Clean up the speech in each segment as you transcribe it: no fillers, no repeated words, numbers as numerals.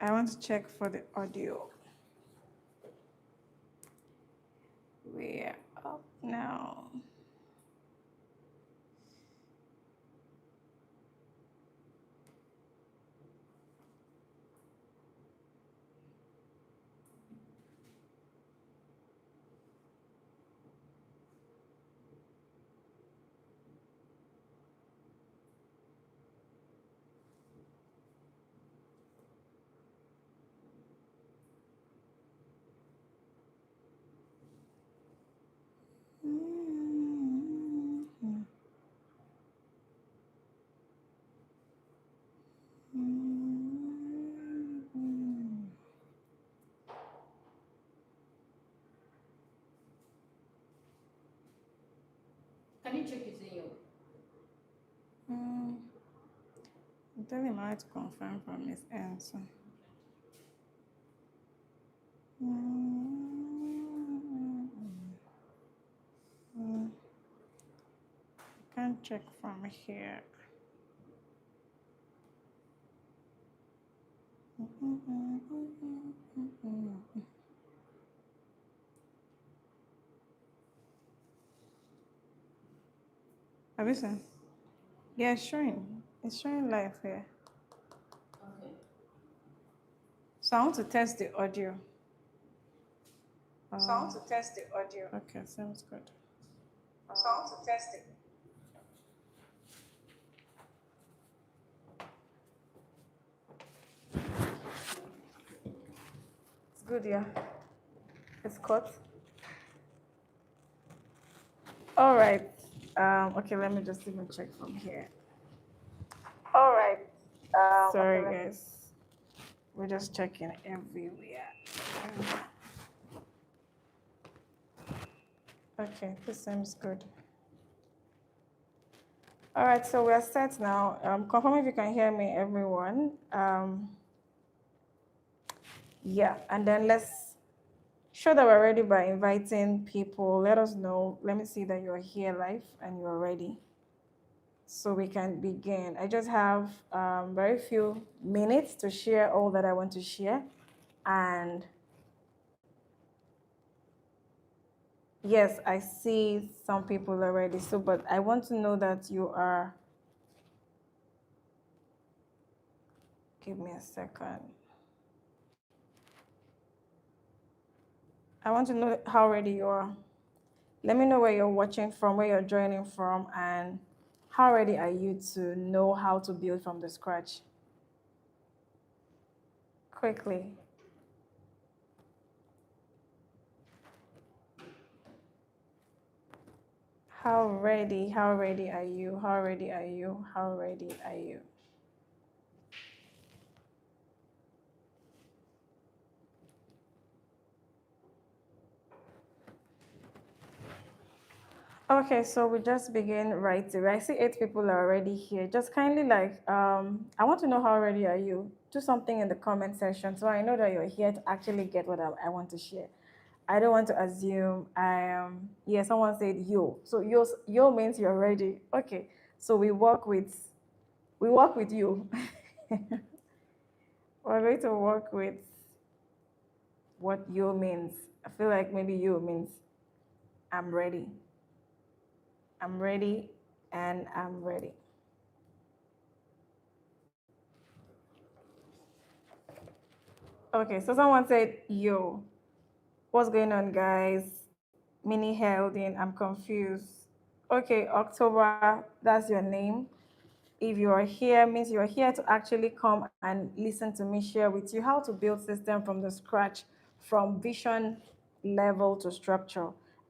I want to check for the audio. We're up now. Can you check it in your? I'm telling him how to confirm from his answer. Can't check from here. Have you seen? Yeah, it's showing. It's showing live here. Okay. So I want to test the audio. So I want to test the audio. Okay, sounds good. So I want to test it. It's good, yeah. It's cut. All right. Okay, let me just even check from here. All right. Sorry, Okay, guys. We're just checking everywhere. Okay, this seems good. All right, so we're set now. Confirm if you can hear me, everyone. Yeah, and then let's show that we're ready by inviting people. Let us know. Let me see that you're here live and you're ready, so we can begin. I just have very few minutes to share all that I want to share, and yes, I see some people already. So, but I want to know that you are. Give me a second. I want to know how ready you are. Let me know where you're watching from, where you're joining from, and how ready are you to know how to build from the scratch? Quickly. How ready are you? How ready are you? How ready are you? Okay, so we just begin right away. I see 8 people are already here. Just kindly I want to know how ready are you? Do something in the comment section so I know that you're here to actually get what I want to share. I don't want to assume I am. Yeah, someone said yo. So yo means you're ready. Okay, so we work with you. We're going to work with what yo means. I feel like maybe yo means I'm ready. I'm ready and I'm ready. Okay, so someone said, yo, what's going on, guys? Mini Helding, I'm confused. Okay, October, that's your name. If you are here, means you're here to actually come and listen to me share with you how to build system from the scratch, from vision level to structure.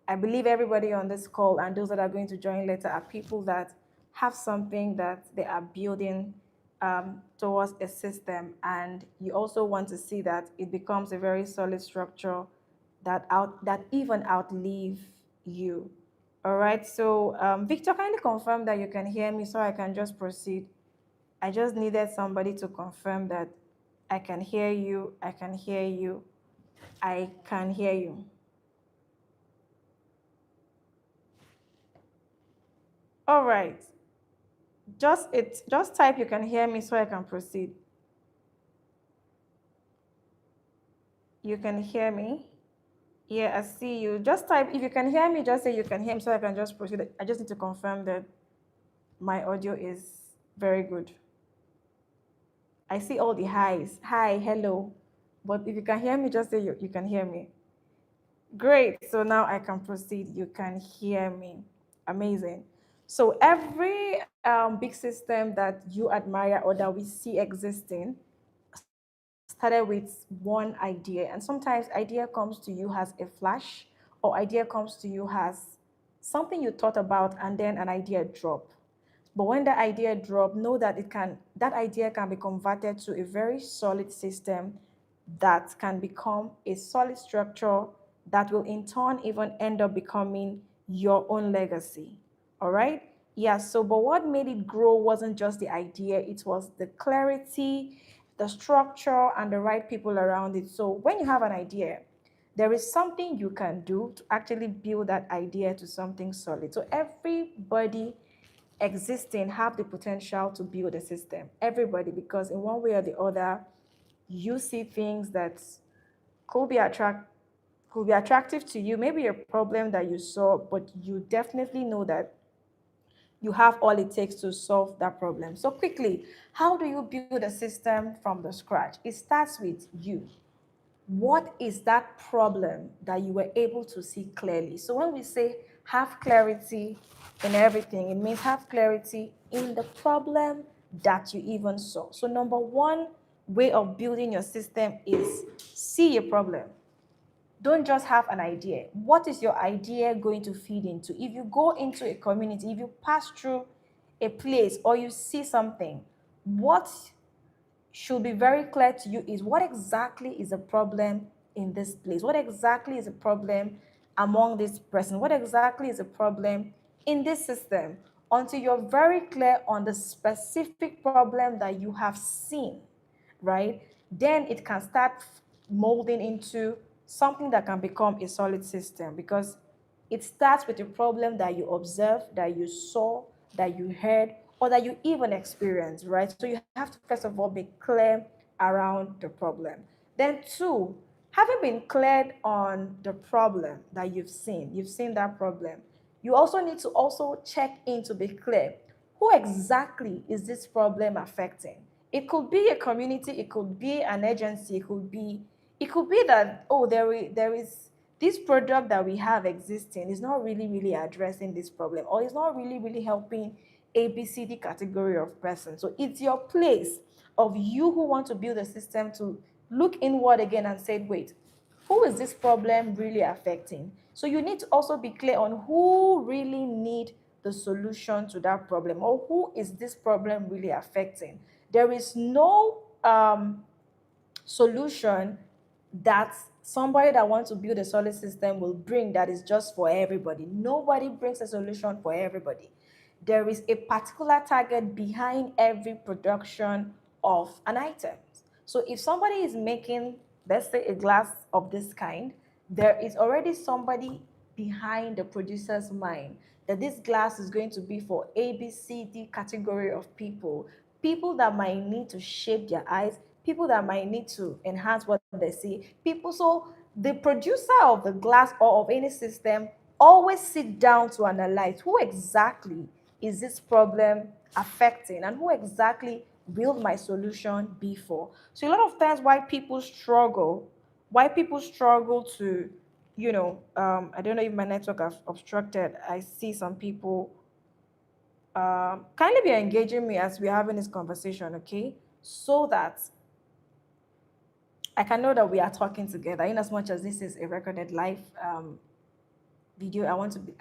I believe everybody on this call and those that are going to join later are people that have something that they are building towards a system, and you also want to see that it becomes a very solid structure that even outlive you. All right, so Victor, kindly confirm that you can hear me so I can just proceed. I just needed somebody to confirm that I can hear you, I can hear you, I can hear you. All right, just type you can hear me so I can proceed. You can hear me? Yeah, I see you. Just type, if you can hear me, just say you can hear me so I can just proceed. I just need to confirm that my audio is very good. I see all the highs. Hi, hello. But if you can hear me, just say you can hear me. Great. So now I can proceed. You can hear me. Amazing. So every big system that you admire or that we see existing started with one idea. And sometimes idea comes to you as a flash, or idea comes to you as something you thought about and then an idea drop. But when that idea drop, know that that idea can be converted to a very solid system that can become a solid structure that will in turn even end up becoming your own legacy. All right? Yeah, so but what made it grow wasn't just the idea, it was the clarity, the structure, and the right people around it. So when you have an idea, there is something you can do to actually build that idea to something solid. So everybody existing have the potential to build a system. Everybody, because in one way or the other, you see things that could be attract could be attractive to you, maybe a problem that you saw, but you definitely know that you have all it takes to solve that problem. So quickly, how do you build a system from the scratch? It starts with you. What is that problem that you were able to see clearly? So when we say have clarity in everything, it means have clarity in the problem that you even saw. So number one way of building your system is see a problem. Don't just have an idea. What is your idea going to feed into? If you go into a community, if you pass through a place or you see something, what should be very clear to you is what exactly is a problem in this place? What exactly is a problem among this person? What exactly is a problem in this system? Until you're very clear on the specific problem that you have seen, right? Then it can start molding into something that can become a solid system because it starts with a problem that you observed, that you saw, that you heard, or that you even experienced, right? So you have to first of all be clear around the problem. Then, two, having been cleared on the problem that you've seen that problem, you also need to also check in to be clear. Who exactly is this problem affecting? It could be a community, it could be an agency, it could be that, oh, there is this product that we have existing is not really, really addressing this problem, or it's not really, really helping ABCD category of person. So it's your place of you who want to build a system to look inward again and say, wait, who is this problem really affecting? So you need to also be clear on who really need the solution to that problem, or who is this problem really affecting. There is no solution that somebody that wants to build a solid system will bring that is just for everybody. Nobody brings a solution for everybody. There is a particular target behind every production of an item. So if somebody is making, let's say, a glass of this kind, there is already somebody behind the producer's mind that this glass is going to be for A, B, C, D category of people. People that might need to shape their eyes, people that might need to enhance what they see, people. So the producer of the glass or of any system always sit down to analyze who exactly is this problem affecting and who exactly will my solution be for. So a lot of times why people struggle to, I don't know if my network have obstructed. I see some people kindly be engaging me as we're having this conversation, okay? So that I can know that we are talking together. In as much as this is a recorded live video, I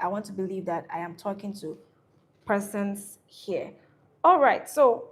want to believe that I am talking to persons here. All right, so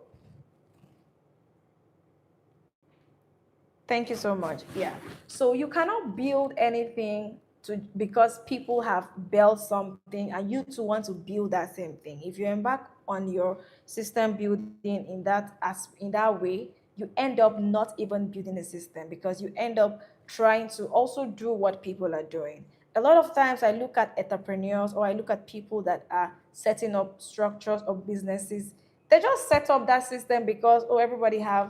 thank you so much. Yeah. So you cannot build anything to because people have built something and you too want to build that same thing. If you embark on your system building in that way, you end up not even building a system because you end up trying to also do what people are doing. A lot of times I look at entrepreneurs or I look at people that are setting up structures or businesses. They just set up that system because, oh, everybody have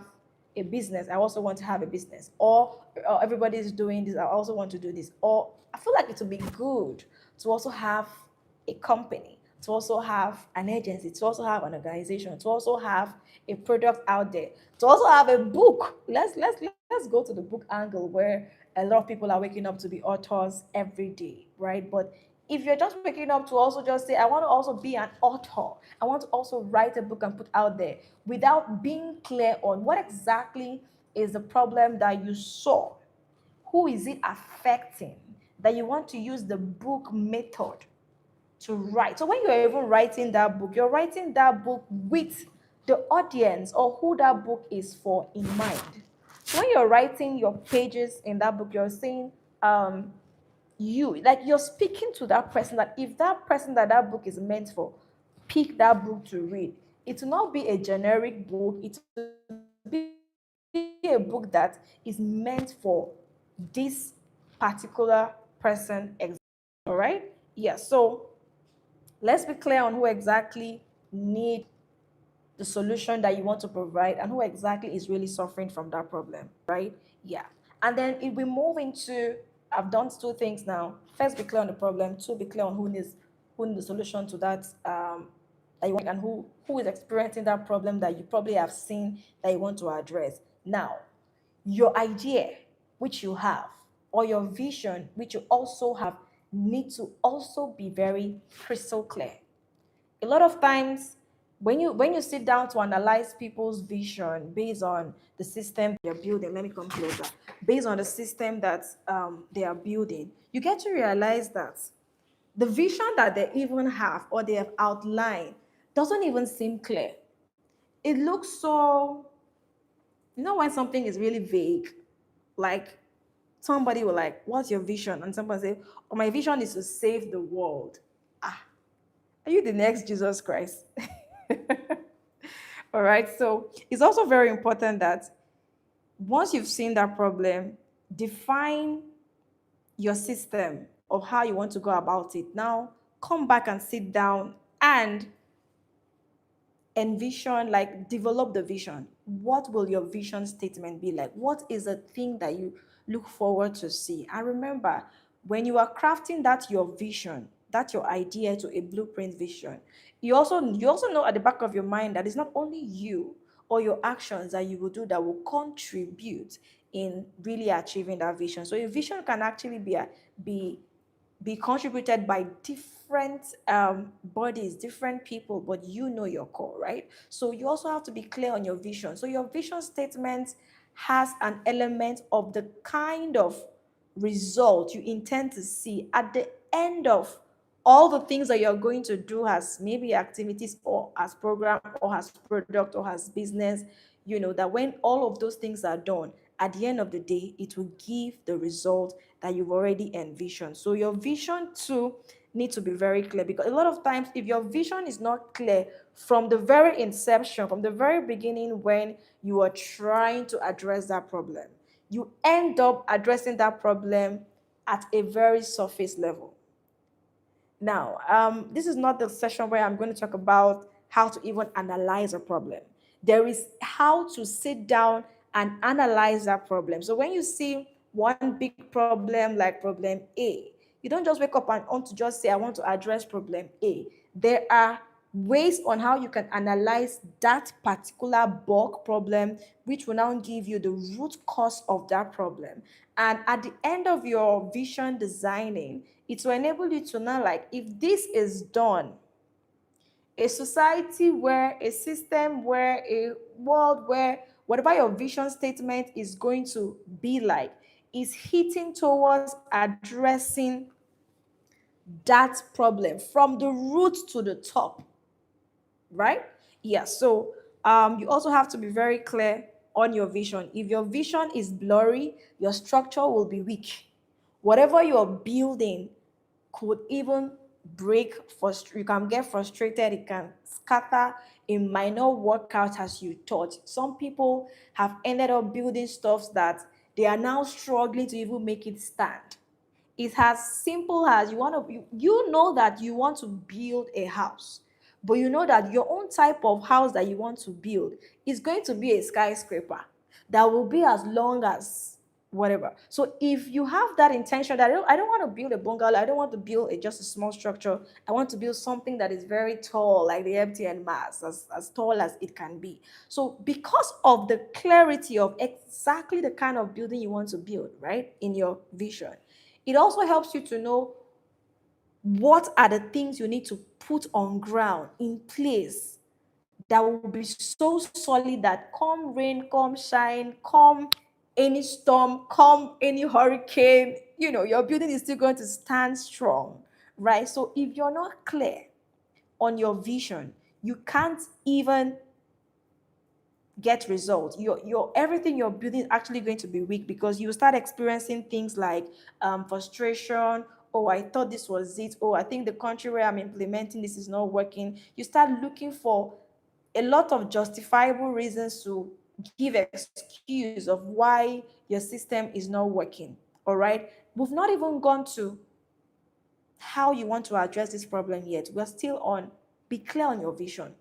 a business, I also want to have a business. Or everybody is doing this, I also want to do this. Or I feel like it would be good to also have a company, to also have an agency, to also have an organization, to also have a product out there, to also have a book. Let's go to the book angle where a lot of people are waking up to be authors every day, right? But if you're just waking up to also just say, I want to also be an author, I want to also write a book and put out there without being clear on what exactly is the problem that you saw, who is it affecting, that you want to use the book method to write. So when you're even writing that book, you're writing that book with the audience or who that book is for in mind. So when you're writing your pages in that book, you're saying, you like you're speaking to that person, that if that person that that book is meant for, pick that book to read. It will not be a generic book, it will be a book that is meant for this particular person exactly. All right, yeah. So let's be clear on who exactly need the solution that you want to provide and who exactly is really suffering from that problem, right? Yeah. And then if we move into, I've done two things now. First, be clear on the problem. Two, be clear on who needs the solution to that, that you want, and who is experiencing that problem that you probably have seen that you want to address. Now, your idea, which you have, or your vision, which you also have, need to also be very crystal clear. A lot of times when you sit down to analyze people's vision based on the system they're building, let me come closer, based on the system that they are building, you get to realize that the vision that they even have or they have outlined doesn't even seem clear. It looks so, when something is really vague, like somebody will like, what's your vision? And somebody say, oh, my vision is to save the world. Ah, are you the next Jesus Christ? All right. So it's also very important that once you've seen that problem, define your system of how you want to go about it. Now, come back and sit down and envision, like develop the vision. What will your vision statement be like? What is the thing that you look forward to see? And remember, when you are crafting that your vision, that your idea to a blueprint vision, you also know at the back of your mind that it's not only you or your actions that you will do that will contribute in really achieving that vision. So a vision can actually be be contributed by different bodies, different people, but you know your core, right? So you also have to be clear on your vision. So your vision statement has an element of the kind of result you intend to see at the end of all the things that you're going to do, as maybe activities or as program or as product or as business. That when all of those things are done, at the end of the day, it will give the result that you've already envisioned. So your vision too needs to be very clear, because a lot of times if your vision is not clear from the very inception, from the very beginning, when you are trying to address that problem, you end up addressing that problem at a very surface level. Now, this is not the session where I'm going to talk about how to even analyze a problem. There is how to sit down and analyze that problem. So when you see one big problem like problem A, you don't just wake up and want to just say, I want to address problem A. There are ways on how you can analyze that particular bulk problem, which will now give you the root cause of that problem. And at the end of your vision designing, it will enable you to know, like, if this is done, a society where, a system where, a world where whatever your vision statement is going to be like is hitting towards addressing that problem from the root to the top, right? Yeah. So you also have to be very clear on your vision. If your vision is blurry, your structure will be weak. Whatever you're building could even you can get frustrated, it can scatter, it might not work out as you thought. Some people have ended up building stuff that they are now struggling to even make it stand. It's as simple as you know that you want to build a house, but you know that your own type of house that you want to build is going to be a skyscraper. that will be as long as whatever. So if you have that intention that I don't want to build a bungalow, I don't want to build just a small structure, I want to build something that is very tall, like the MTN Mars, as tall as it can be. So because of the clarity of exactly the kind of building you want to build, right, in your vision, it also helps you to know what are the things you need to put on ground in place that will be so solid that come rain, come shine, come any storm, come any hurricane, your building is still going to stand strong, right? So if you're not clear on your vision, you can't even get results. Your everything you're building is actually going to be weak, because you start experiencing things like frustration. Oh, I thought this was it. Oh, I think the country where I'm implementing this is not working. You start looking for a lot of justifiable reasons to give excuse of why your system is not working. All right, we've not even gone to how you want to address this problem yet. We're still on be clear on your vision,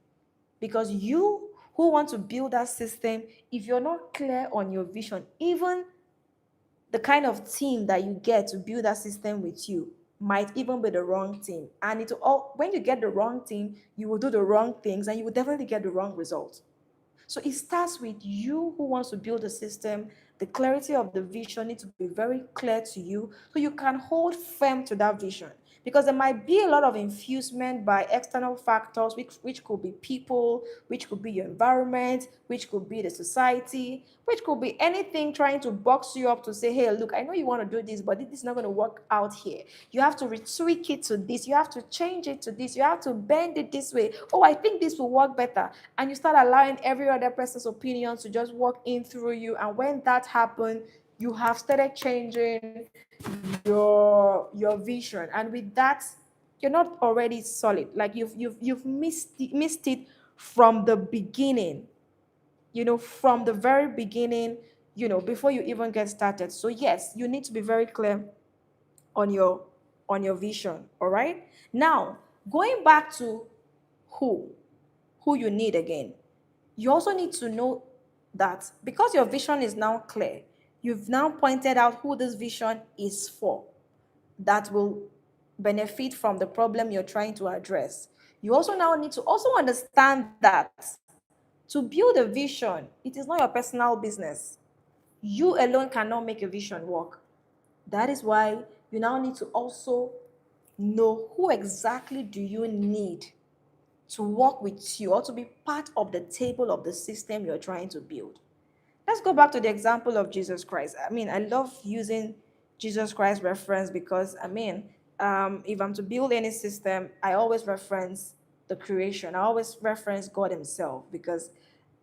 because you who want to build that system, if you're not clear on your vision, even the kind of team that you get to build that system with you might even be the wrong team. And it all when you get the wrong team, you will do the wrong things and you will definitely get the wrong result. So it starts with you who wants to build a system. The clarity of the vision needs to be very clear to you so you can hold firm to that vision. Because there might be a lot of infusement by external factors, which could be people, which could be your environment, which could be the society, which could be anything trying to box you up to say, hey, look, I know you want to do this, but this is not going to work out here. You have to retweak it to this. You have to change it to this. You have to bend it this way. Oh, I think this will work better. And you start allowing every other person's opinion to just walk in through you. And when that happens, you have started changing your vision, and with that you're not already solid. Like you've missed it from the beginning, from the very beginning, before you even get started. So yes, you need to be very clear on your vision. All right, now going back to who who you need again, you also need to know that because your vision is now clear, you've now pointed out who this vision is for, that will benefit from the problem you're trying to address. You also now need to also understand that to build a vision, it is not your personal business. You alone cannot make a vision work. That is why you now need to also know who exactly do you need to work with you or to be part of the table of the system you're trying to build. Let's go back to the example of Jesus Christ. I mean, I love using Jesus Christ reference because, if I'm to build any system, I always reference the creation. I always reference God Himself because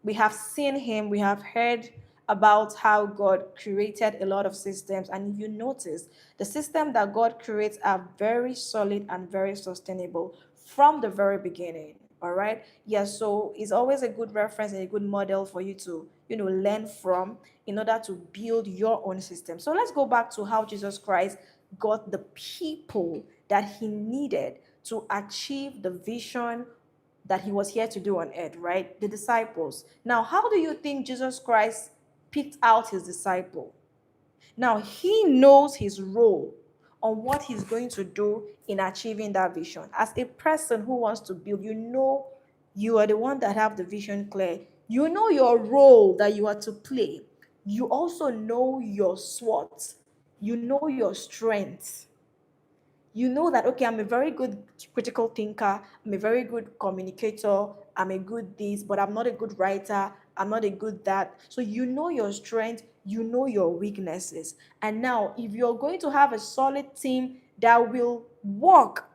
we have seen Him, we have heard about how God created a lot of systems. And if you notice, the system that God creates are very solid and very sustainable from the very beginning. All right. Yeah. So it's always a good reference and a good model for you to, learn from in order to build your own system. So let's go back to how Jesus Christ got the people that He needed to achieve the vision that He was here to do on earth, right? The disciples. Now, how do you think Jesus Christ picked out His disciple? Now, He knows His role on what He's going to do in achieving that vision. As a person who wants to build, you are the one that have the vision clear. You know your role that you are to play. You also know your SWOT. You know your strengths. You know that, okay, I'm a very good critical thinker, I'm a very good communicator, I'm a good this, but I'm not a good writer, I'm not a good that. So you know your strength, you know your weaknesses. And now if you're going to have a solid team that will work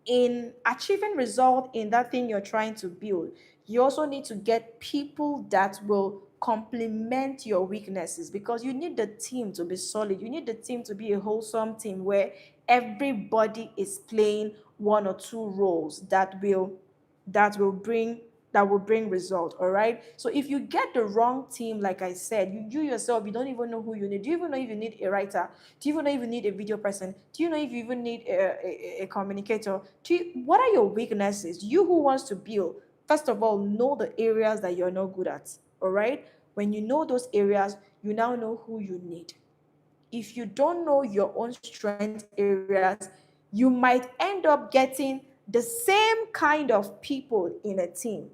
in achieving result in that thing you're trying to build, you also need to get people that will complement your weaknesses, because you need the team to be solid. You need the team to be a wholesome team where everybody is playing one or two roles that will bring result. All right, so if you get the wrong team, like I said, you yourself, you don't even know who you need. Do you even know if you need a writer? Do you even know if you need a video person? Do you know if you even need a communicator? What are your weaknesses? You who wants to build, first of all, know the areas that you're not good at. All right, When you know those areas, you now know who you need. If you don't know your own strength areas, you might end up getting the same kind of people in a team.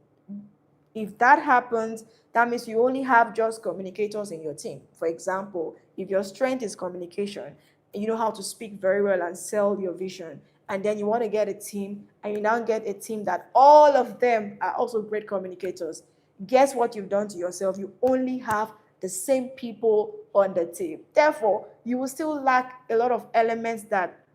If that happens, that means you only have just communicators in your team. For example, if your strength is communication, you know how to speak very well and sell your vision, and then you want to get a team, and you now get a team that all of them are also great communicators. Guess what you've done to yourself? You only have the same people on the team. Therefore, you will still lack a lot of elements that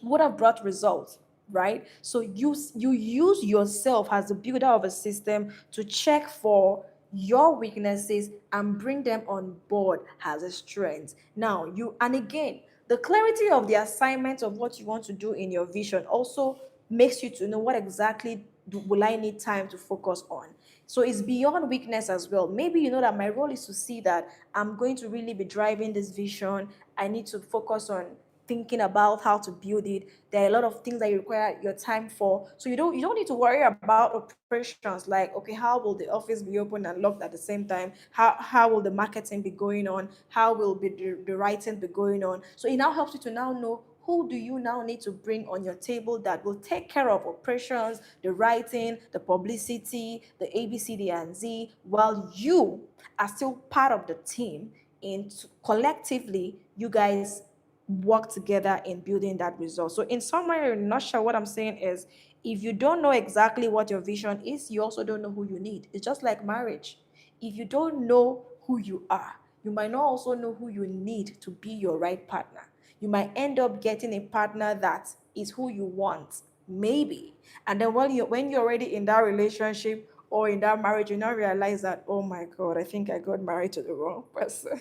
would have brought results, right? So you use yourself as the builder of a system to check for your weaknesses and bring them on board as a strength. Now, you and again, the clarity of the assignment of what you want to do in your vision also makes you to know what exactly will I need time to focus on. So it's beyond weakness as well. Maybe you know that my role is to see that I'm going to really be driving this vision. I need to focus on thinking about how to build it. There are a lot of things that you require your time for. So you don't need to worry about operations like, okay, how will the office be open and locked at the same time? How will the marketing be going on? How will be the writing be going on? So it now helps you to now know who do you now need to bring on your table that will take care of operations, the writing, the publicity, the ABCD and Z, while you are still part of the team. And collectively, you guys work together in building that result. So, in summary, in a nutshell, what I'm saying is if you don't know exactly what your vision is, you also don't know who you need. It's just like marriage. If you don't know who you are, you might not also know who you need to be your right partner. You might end up getting a partner that is who you want, maybe. And then when you're already in that relationship or in that marriage, you now realize that, oh my God, I think I got married to the wrong person.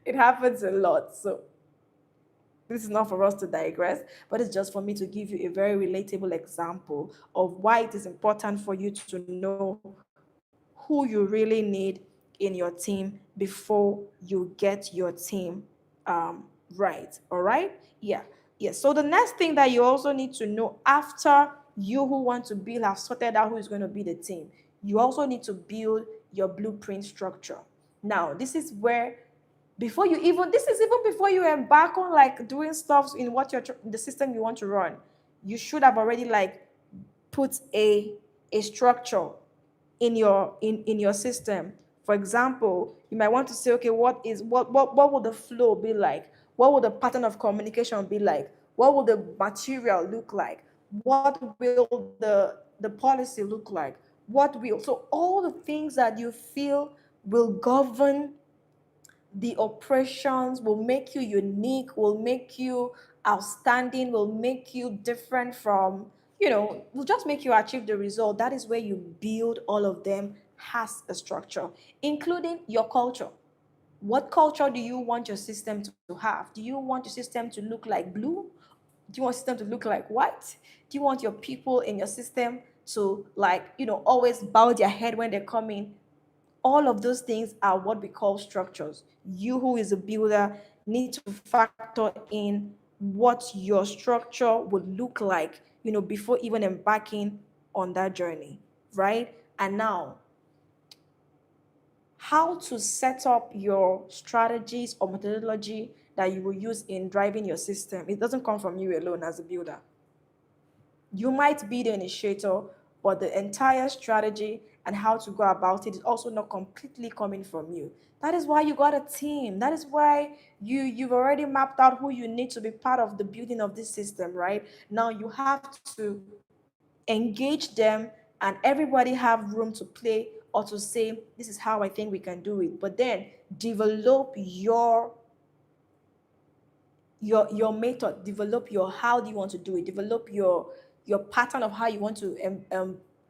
It happens a lot. So this is not for us to digress, but it's just for me to give you a very relatable example of why it is important for you to know who you really need in your team before you get your team right. All right? Yeah. Yeah. So the next thing that you also need to know after you who want to build have sorted out who is going to be the team, you also need to build your blueprint structure. Now, this is where before you even this is even before you embark on like doing stuff in what the system you want to run, you should have already like put a structure in your system. For example, you might want to say, okay, what will the flow be like? What will the pattern of communication be like? What will the material look like? What will the policy look like? What will so all the things that you feel will govern the oppressions, will make you unique, will make you outstanding, will make you different from, will just make you achieve the result. That is where you build all of them has a structure, including your culture. What culture do you want your system to have? Do you want your system to look like blue? Do you want your system to look like white? Do you want your people in your system to like, always bow their head when they come in? All of those things are what we call structures. You who is a builder need to factor in what your structure would look like, before even embarking on that journey, right? And now, how to set up your strategies or methodology that you will use in driving your system. It doesn't come from you alone as a builder. You might be the initiator, but the entire strategy and how to go about it is also not completely coming from you. That is why you got a team. That is why you've already mapped out who you need to be part of the building of this system, right? Now you have to engage them and everybody have room to play or to say, this is how I think we can do it. But then develop your method, develop your how do you want to do it, develop your pattern of how you want to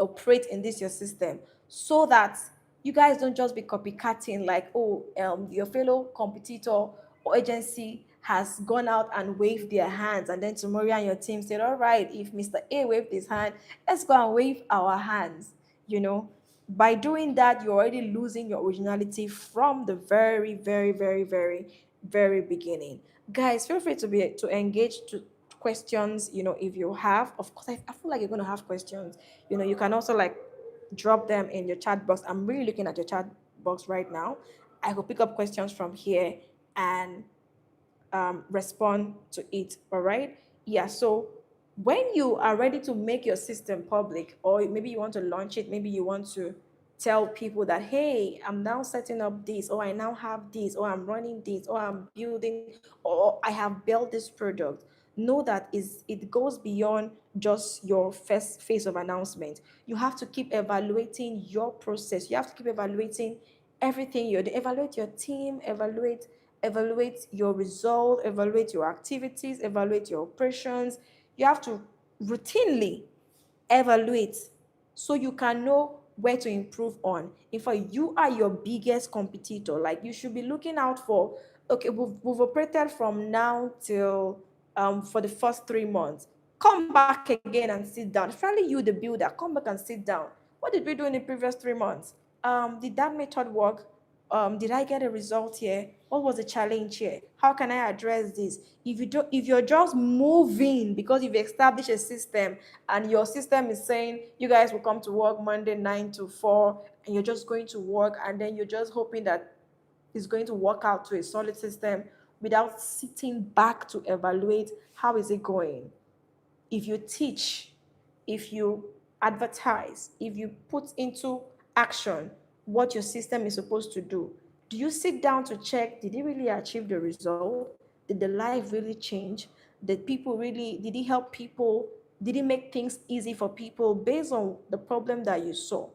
operate in this your system, so that you guys don't just be copycatting like, oh, your fellow competitor or agency has gone out and waved their hands, and then tomorrow you and your team said, all right, if Mr. A waved his hand, let's go and wave our hands. By doing that, you're already losing your originality from the very, very, very, very, very beginning. Guys, feel free to engage to questions, if you have. Of course, I feel like you're going to have questions. You can also like drop them in your chat box. I'm really looking at your chat box right now. I will pick up questions from here and respond to it. All right. Yeah. So when you are ready to make your system public, or maybe you want to launch it, maybe you want to tell people that, hey, I'm now setting up this, or I now have this, or I'm running this, or I'm building, or I have built this product. Know that is it goes beyond just your first phase of announcement. You have to keep evaluating your process. You have to keep evaluating everything you do. Evaluate your team, evaluate your result, evaluate your activities, evaluate your operations. You have to routinely evaluate so you can know where to improve on. In fact, you are your biggest competitor. Like you should be looking out for, okay, we've operated from now till for the first 3 months. Come back again and sit down. Especially you, the builder, come back and sit down. What did we do in the previous 3 months? Did that method work? Did I get a result here? What was the challenge here? How can I address this? If you're just moving because you've established a system and your system is saying you guys will come to work Monday 9 to 4, and you're just going to work, and then you're just hoping that it's going to work out to a solid system without sitting back to evaluate how is it going. If you teach, if you advertise, if you put into action what your system is supposed to do you sit down to check, did it really achieve the result? Did the life really change? Did it help people? Did it make things easy for people based on the problem that you saw?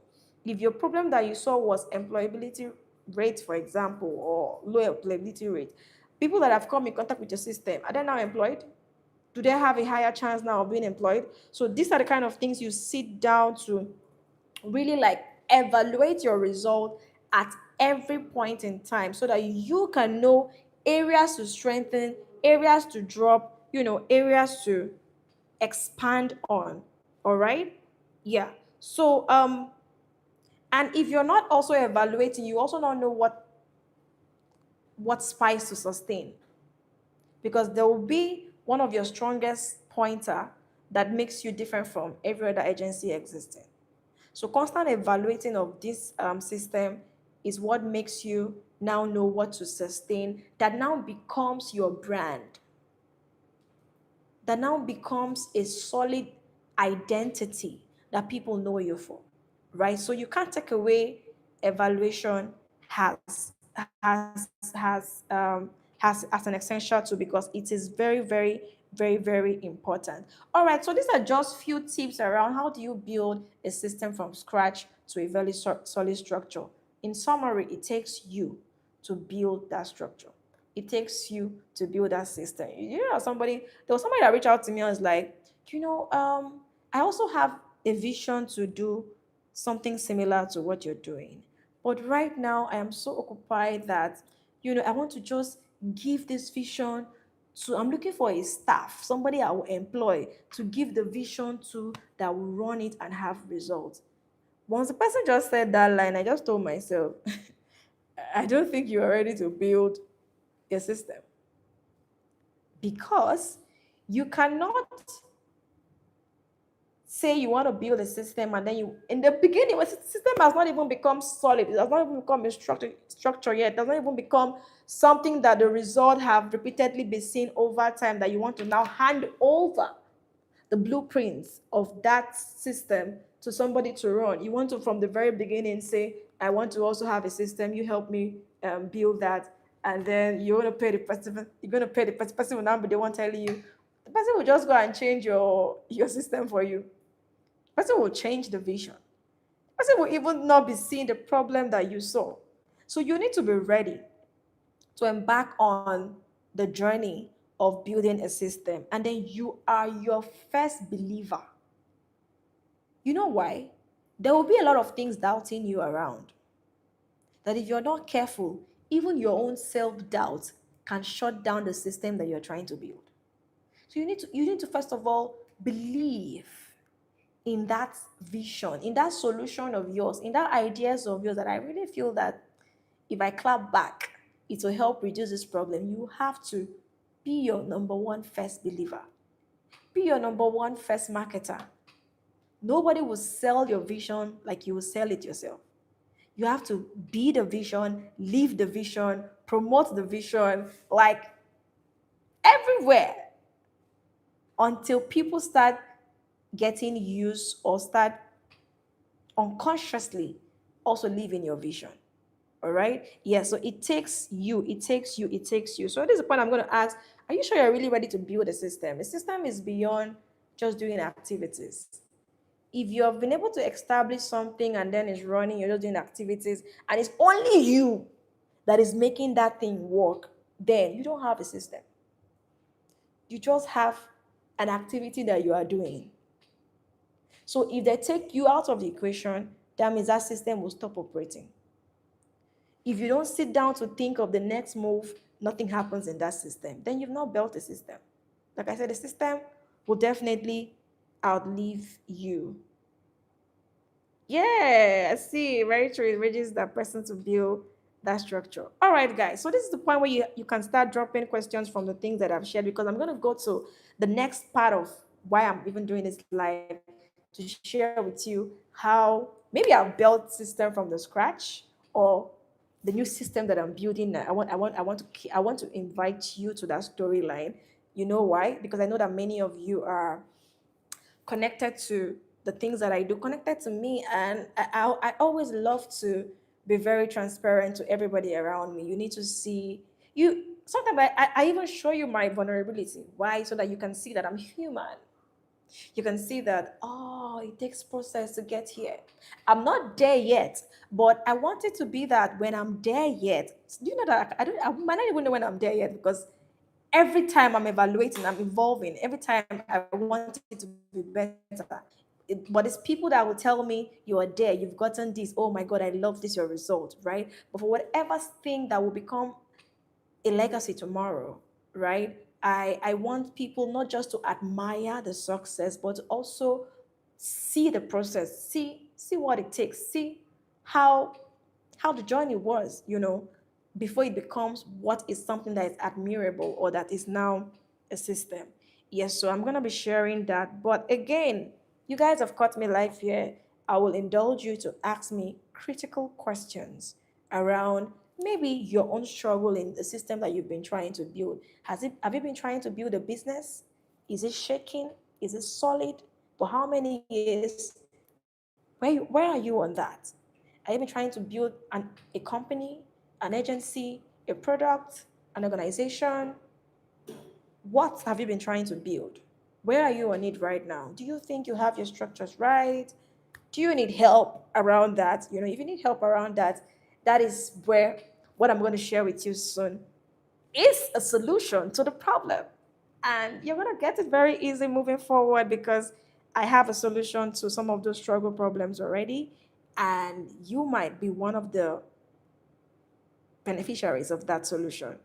If your problem that you saw was employability rate, for example, or low employability rate, people that have come in contact with your system, are they now employed? Do they have a higher chance now of being employed? So these are the kind of things you sit down to really like evaluate your result at every point in time so that you can know areas to strengthen, areas to drop, areas to expand on. All right? Yeah. So and if you're not also evaluating, you also don't know what spice to sustain, because there will be one of your strongest pointer that makes you different from every other agency existing. So constant evaluating of this system is what makes you now know what to sustain, that now becomes your brand, that now becomes a solid identity that people know you for, right? So you can't take away evaluation has as an essential tool, because it is very, very, very, very important. All right, so these are just few tips around how do you build a system from scratch to a very solid structure. In summary, it takes you to build that structure. It takes you to build that system. There was somebody that reached out to me and was like, I also have a vision to do something similar to what you're doing. But right now, I am so occupied that, I want to just give this vision to, I'm looking for a staff, somebody I will employ to give the vision to, that will run it and have results. Once the person just said that line, I just told myself, I don't think you are ready to build a system, because you cannot say you want to build a system and then you in the beginning when the system has not even become solid, it does not even become a structure yet, it does not even become something that the result have repeatedly been seen over time, that you want to now hand over the blueprints of that system to somebody to run. You want to from the very beginning say, I want to also have a system, you help me build that, and then you're going to pay the person, will now be the one telling you. The person will just go and change your system for you. The person will change the vision. The person will even not be seeing the problem that you saw. So you need to be ready to embark on the journey of building a system, and then you are your first believer. You know why? There will be a lot of things doubting you around. That if you're not careful, even your own self-doubt can shut down the system that you're trying to build. So you need to first of all believe in that vision, in that solution of yours, in that ideas of yours, that I really feel that if I clap back, it will help reduce this problem. You have to be your number one first believer. Be your number one first marketer. Nobody will sell your vision like you will sell it yourself. You have to be the vision, live the vision, promote the vision, like everywhere until people start getting used or start unconsciously also living your vision. All right. Yeah. So it takes you, it takes you, it takes you. So this is the point I'm going to ask. Are you sure you're really ready to build a system? A system is beyond just doing activities. If you have been able to establish something and then it's running, you're just doing activities, and it's only you that is making that thing work, then you don't have a system. You just have an activity that you are doing. So if they take you out of the equation, that means that system will stop operating. If you don't sit down to think of the next move, nothing happens in that system. Then you've not built a system. Like I said, the system will definitely outlive you. Yeah, I see. Very true. It reaches that person to build that structure. All right, guys. So this is the point where you can start dropping questions from the things that I've shared, because I'm going to go to the next part of why I'm even doing this live, to share with you how maybe I've built system from the scratch, or the new system that I'm building now. I want to invite you to that storyline. You know why? Because I know that many of you are connected to the things that I do, connected to me. And I always love to be very transparent to everybody around me. You need to see you. Sometimes I even show you my vulnerability. Why? So that you can see that I'm human. You can see that, oh, it takes process to get here. I'm not there yet, but I want it to be that when I'm there yet. Do you know that I might not even know when I'm there yet, because every time I'm evaluating, I'm evolving. Every time I want it to be better. But it's people that will tell me, you are there, you've gotten this. Oh my God, I love this, your result, right? But for whatever thing that will become a legacy tomorrow, right? I want people not just to admire the success, but to also see the process, see what it takes, see how how the journey was, before it becomes what is something that is admirable or that is now a system. Yes, so I'm gonna be sharing that. But again, you guys have caught me live here. I will indulge you to ask me critical questions around maybe your own struggle in the system that you've been trying to build. Have you been trying to build a business? Is it shaking? Is it solid? For how many years? Where are you on that? Are you been trying to build a company, an agency, a product, an organization? What have you been trying to build? Where are you on it right now? Do you think you have your structures right? Do you need help around that? If you need help around that, that is where what I'm going to share with you soon is a solution to the problem. And you're going to get it very easy moving forward, because I have a solution to some of those struggle problems already. And you might be one of the beneficiaries of that solution.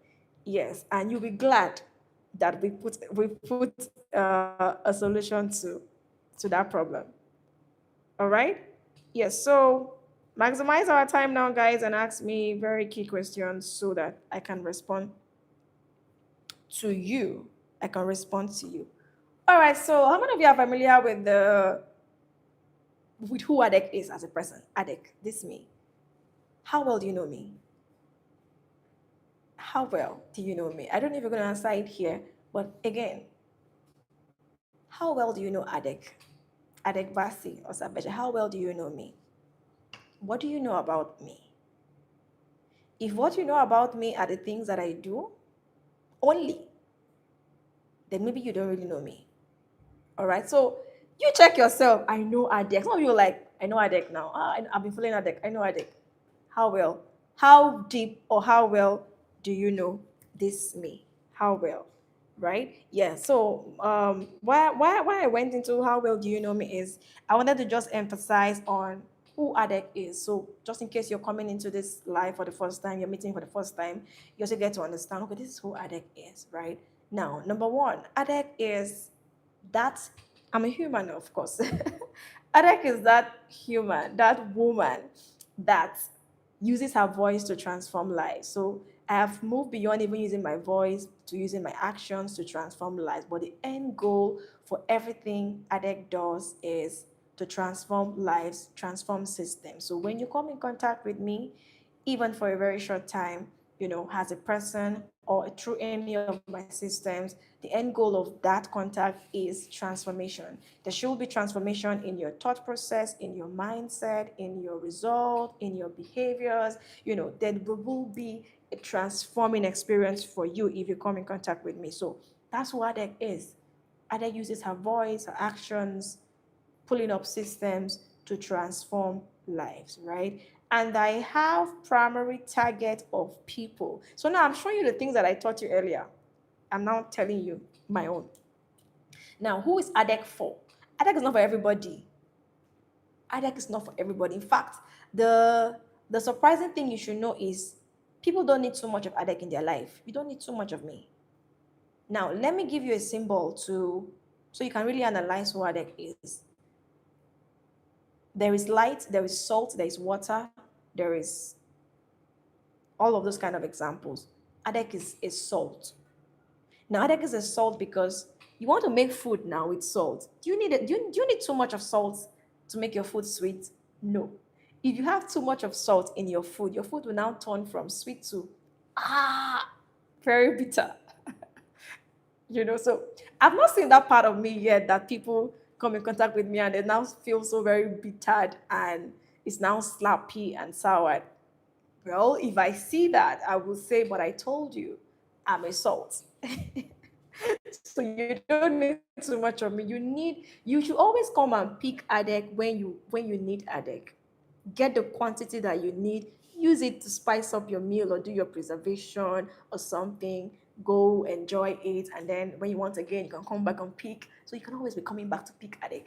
Yes, and you'll be glad that we put a solution to that problem. All right? Yes, so maximize our time now, guys, and ask me very key questions so that I can respond to you. I can respond to you. All right, so how many of you are familiar with who Adek is as a person? Adek, this me. How well do you know me? How well do you know me? I don't know if you're going to answer it here, but again, how well do you know Adek? Adek Basi or Sabeja, how well do you know me? What do you know about me? If what you know about me are the things that I do only, then maybe you don't really know me. All right, so you check yourself. I know Adek. Some of you are like, I know Adek now. I've been following Adek. I know Adek. How well? How deep or how well do you know this me? How well? Right? Yeah. So why I went into how well do you know me is I wanted to just emphasize on who Adek is. So just in case you're coming into this live for the first time, you're meeting for the first time, you also get to understand, okay, this is who Adek is, right? Now, number one, Adek is that I'm a human, of course. Adek is that human, that woman that uses her voice to transform lives. So I have moved beyond even using my voice to using my actions to transform lives. But the end goal for everything Adek does is to transform lives, transform systems. So when you come in contact with me, even for a very short time, as a person or through any of my systems, the end goal of that contact is transformation. There should be transformation in your thought process, in your mindset, in your result, in your behaviors. There will be a transforming experience for you if you come in contact with me. So that's what ADEC is. ADEC uses her voice, her actions, pulling up systems to transform lives, right? And I have primary target of people. So now I'm showing you the things that I taught you earlier. I'm now telling you my own. Now, who is ADEC for? ADEC is not for everybody. ADEC is not for everybody. In fact, the surprising thing you should know is people don't need too much of ADEC in their life. You don't need too much of me. Now, let me give you a symbol so you can really analyze what ADEC is. There is light, there is salt, there is water, there is all of those kind of examples. ADEC is salt. Now, ADEC is a salt because you want to make food now with salt. Do you need it? Do you need too much of salt to make your food sweet? No. If you have too much of salt in your food will now turn from sweet to very bitter. So I've not seen that part of me yet, that people come in contact with me and they now feel so very bitter and it's now slappy and sour. Well, if I see that, I will say, but I told you, I'm a salt. So you don't need too much of me. You should always come and pick ADEC when you need ADEC. Get the quantity that you need. Use it to spice up your meal or do your preservation or something. Go enjoy it, and then when you want again, you can come back and pick. So you can always be coming back to pick ADEC.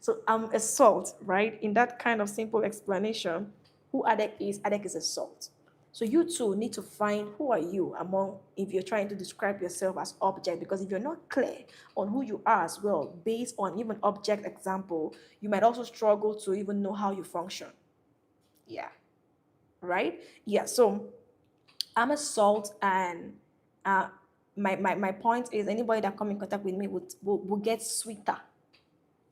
So I'm a salt, right? In that kind of simple explanation, who ADEC is a salt. So you too need to find who are you among, if you're trying to describe yourself as object, because if you're not clear on who you are as well, based on even object example, you might also struggle to even know how you function. Yeah. Right? Yeah. So I'm a salt, and uh, my point is anybody that come in contact with me will get sweeter.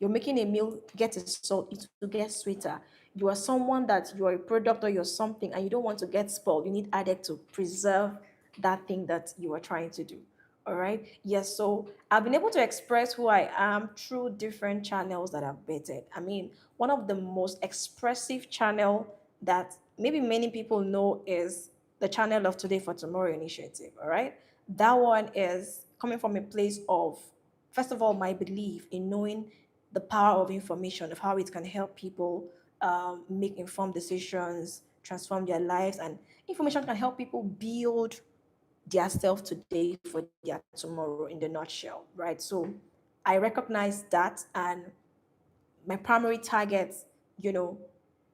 You're making a meal, get a salt, it will get sweeter. You are someone that you are a product or you're something and you don't want to get spoiled. You need ADEC to preserve that thing that you are trying to do. All right. Yes. So I've been able to express who I am through different channels that I've vetted. I mean, one of the most expressive channel that maybe many people know is the channel of Today for Tomorrow initiative. All right. That one is coming from a place of, first of all, my belief in knowing the power of information, of how it can help people make informed decisions, transform their lives, and information can help people build their self today for their tomorrow in the nutshell, right? So I recognize that, and my primary targets, you know,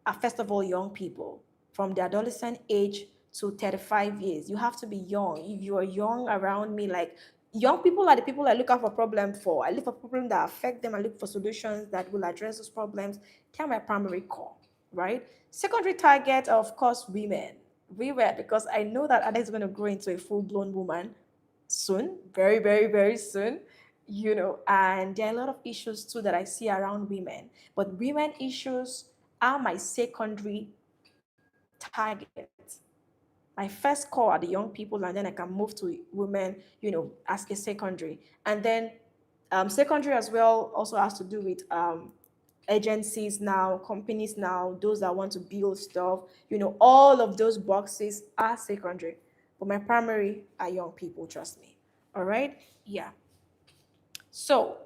are first of all young people from the adolescent age to 35 years. You have to be young. If you are young around me, like young people are the people I look out for problem for. I look for problems that affect them. I look for solutions that will address those problems. They are my primary core, right? Secondary target, of course, women. Women, because I know that Ada is going to grow into a full-blown woman soon, very, very, very soon, and there are a lot of issues too that I see around women. But women issues are my secondary target. My first call are the young people, and then I can move to women, as a secondary. And then secondary as well also has to do with agencies now, companies now, those that want to build stuff, all of those boxes are secondary. But my primary are young people, trust me. All right? Yeah. So,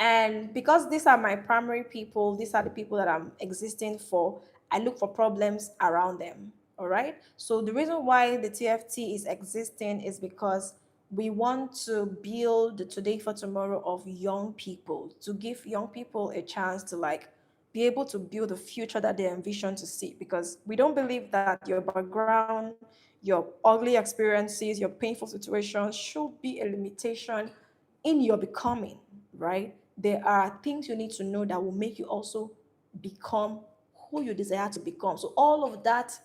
and because these are my primary people, these are the people that I'm existing for, I look for problems around them. All right. So, the reason why the TFT is existing is because we want to build the today for tomorrow of young people, to give young people a chance to be able to build a future that they envision to see. Because we don't believe that your background, your ugly experiences, your painful situations should be a limitation in your becoming, right? There are things you need to know that will make you also become who you desire to become. So all of that,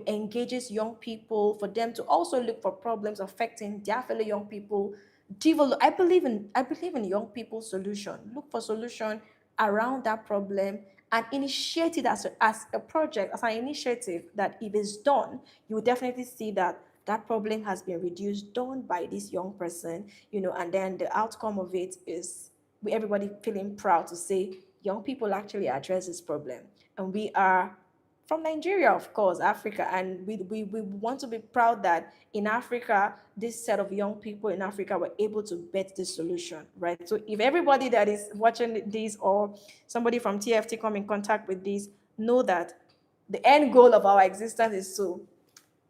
engages young people for them to also look for problems affecting their fellow young people. Develop. I believe in young people's solution. Look for solution. around that problem and initiate it as a project, as an initiative that if it's done, you will definitely see that that problem has been reduced, done by this young person, and then the outcome of it is everybody feeling proud to say young people actually address this problem. And we are from Nigeria, of course, Africa, and we want to be proud that in Africa, this set of young people in Africa were able to bet this solution, right? So if everybody that is watching this or somebody from TFT come in contact with this, know that the end goal of our existence is to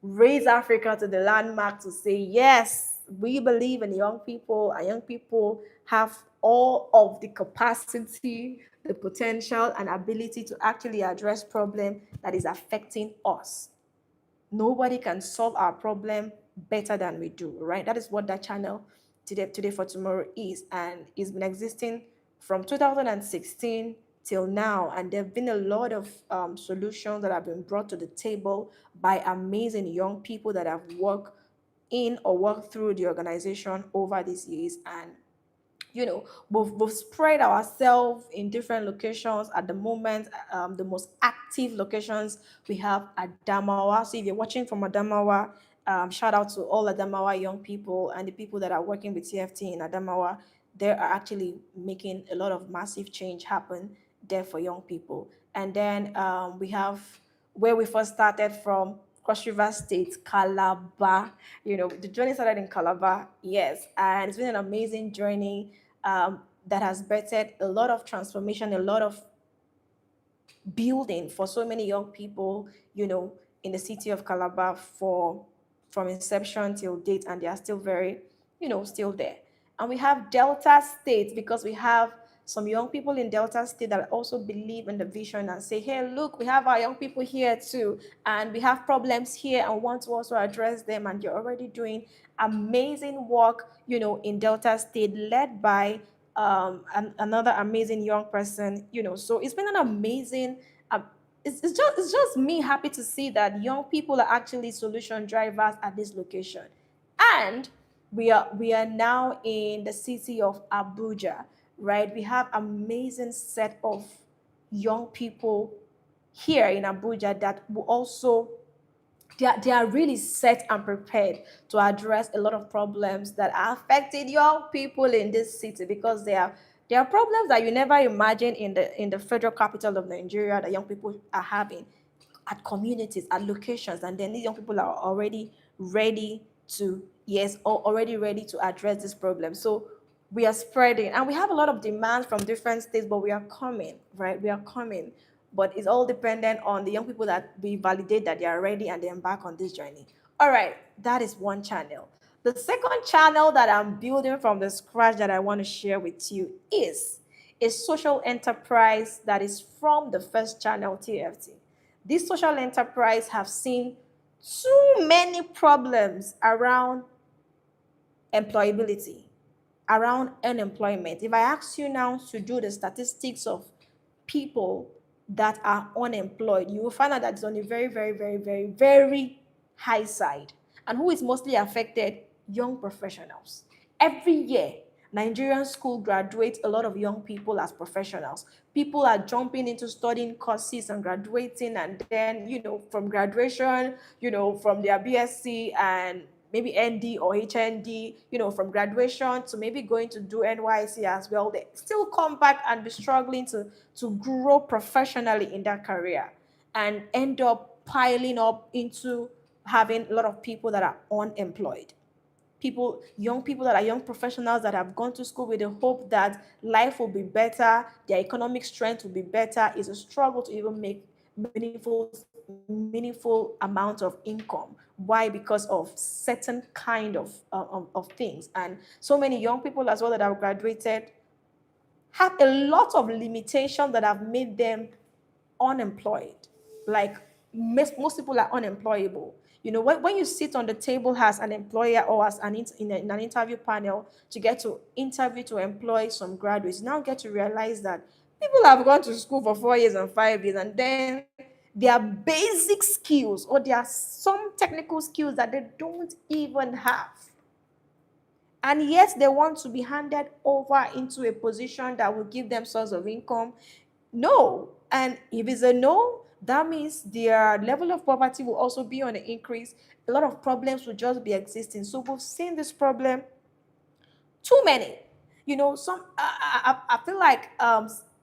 raise Africa to the landmark to say, yes, we believe in young people, and young people have all of the capacity, the potential, and ability to actually address problem that is affecting us. Nobody can solve our problem better than we do, right? That is what that channel today for tomorrow is, and it's been existing from 2016 till now, and there have been a lot of solutions that have been brought to the table by amazing young people that have worked in or worked through the organization over these years. And we've spread ourselves in different locations at the moment. The most active locations we have Adamawa. So if you're watching from Adamawa, shout out to all Adamawa young people and the people that are working with TFT in Adamawa. They are actually making a lot of massive change happen there for young people. And then we have where we first started from, Cross River State, Calabar. The journey started in Calabar, yes, and it's been an amazing journey that has bettered a lot of transformation, a lot of building for so many young people, in the city of Calabar from inception till date, and they are still very, still there. And we have Delta State, because we have some young people in Delta State that also believe in the vision and say, hey, look, we have our young people here too, and we have problems here and want to also address them. And you're already doing amazing work, in Delta State, led by another amazing young person, So it's been an amazing. It's just me happy to see that young people are actually solution drivers at this location, and we are now in the city of Abuja, right? We have amazing set of young people here in Abuja that will also they are really set and prepared to address a lot of problems that are affecting young people in this city, because there are problems that you never imagined in the federal capital of Nigeria that young people are having at communities, at locations, and then these young people are already ready to, yes, already ready to address this problem. So we are spreading, and we have a lot of demands from different states, but we are coming, right? We are coming, but it's all dependent on the young people that we validate that they are ready and they embark on this journey. All right, that is one channel. The second channel that I'm building from the scratch that I want to share with you is a social enterprise that is from the first channel, TFT. This social enterprise have seen too many problems around employability, around unemployment. If I ask you now to do the statistics of people that are unemployed, you will find out that it's on a very, very, very, very, very high side. And who is mostly affected? Young professionals. Every year, Nigerian school graduates a lot of young people as professionals. People are jumping into studying courses and graduating, and then, from graduation, from their BSc and maybe ND or HND, from graduation to maybe going to do NYC as well, they still come back and be struggling to grow professionally in their career, and end up piling up into having a lot of people that are unemployed. Young people that are young professionals that have gone to school with the hope that life will be better, their economic strength will be better, is a struggle to even make meaningful amount of income. Why? Because of certain kind of things. And so many young people as well that have graduated have a lot of limitations that have made them unemployed. Like most people are unemployable. When you sit on the table as an employer or as in an interview panel to get to interview to employ some graduates, you now get to realize that people have gone to school for 4 years and 5 years, and then there are basic skills or there are some technical skills that they don't even have. And yet they want to be handed over into a position that will give them source of income. No. And if it's a no, that means their level of poverty will also be on an increase. A lot of problems will just be existing. So we've seen this problem too many. Some I feel like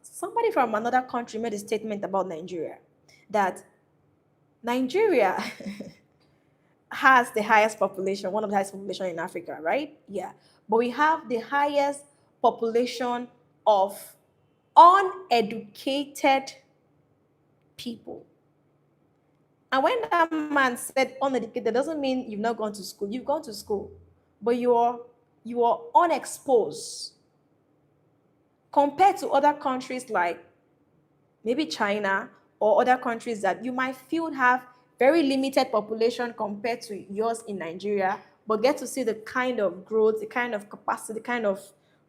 somebody from another country made a statement about Nigeria, that Nigeria has the highest population, one of the highest population in Africa, right? Yeah. But we have the highest population of uneducated people. And when that man said uneducated, doesn't mean you've not gone to school. You've gone to school, but you are unexposed compared to other countries like maybe China or other countries that you might feel have very limited population compared to yours in Nigeria, but get to see the kind of growth, the kind of capacity, the kind of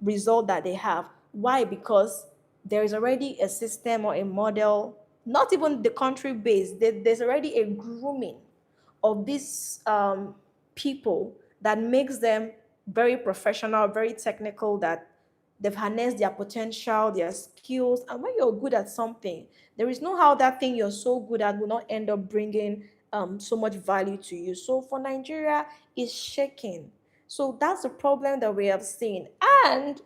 result that they have. Why? Because there is already a system or a model, not even the country based, there's already a grooming of these people that makes them very professional, very technical, that they've harnessed their potential, their skills. And when you're good at something, there is no how that thing you're so good at will not end up bringing so much value to you. So for Nigeria, it's shaking. So that's the problem that we have seen. And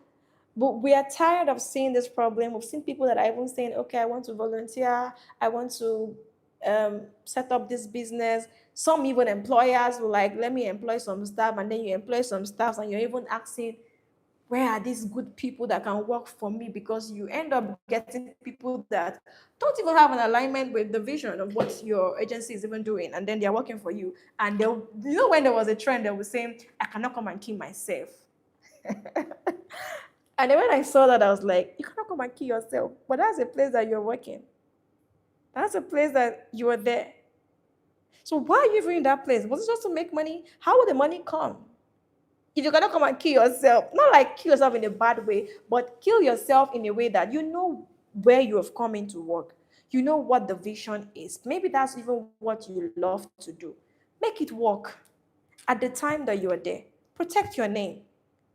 but we are tired of seeing this problem. We've seen people that are even saying, okay, I want to volunteer, I want to set up this business. Some even employers will like, let me employ some staff, and then you employ some staff, and you're even asking, where are these good people that can work for me? Because you end up getting people that don't even have an alignment with the vision of what your agency is even doing, and then they're working for you. And they'll, when there was a trend, they were saying, I cannot come and kill myself. And then when I saw that, I was like, you cannot come and kill yourself, but that's a place that you're working. That's a place that you are there. So why are you even in that place? Was it just to make money? How will the money come? If you're gonna come and kill yourself, not like kill yourself in a bad way, but kill yourself in a way that you know where you have come into work. You know what the vision is. Maybe that's even what you love to do. Make it work at the time that you are there. Protect your name.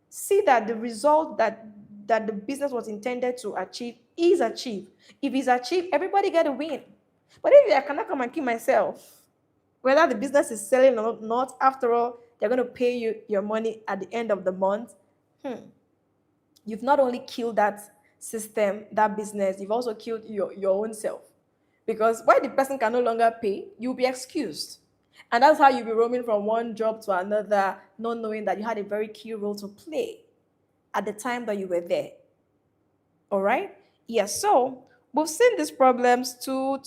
See that the result that the business was intended to achieve is achieved. If it's achieved, everybody get a win. But if I cannot come and kill myself, whether the business is selling or not, after all, they're going to pay you your money at the end of the month. You've not only killed that system, that business, you've also killed your own self. Because when the person can no longer pay, you'll be excused. And that's how you'll be roaming from one job to another, not knowing that you had a very key role to play at the time that you were there. All right? Yes, so we've seen these problems too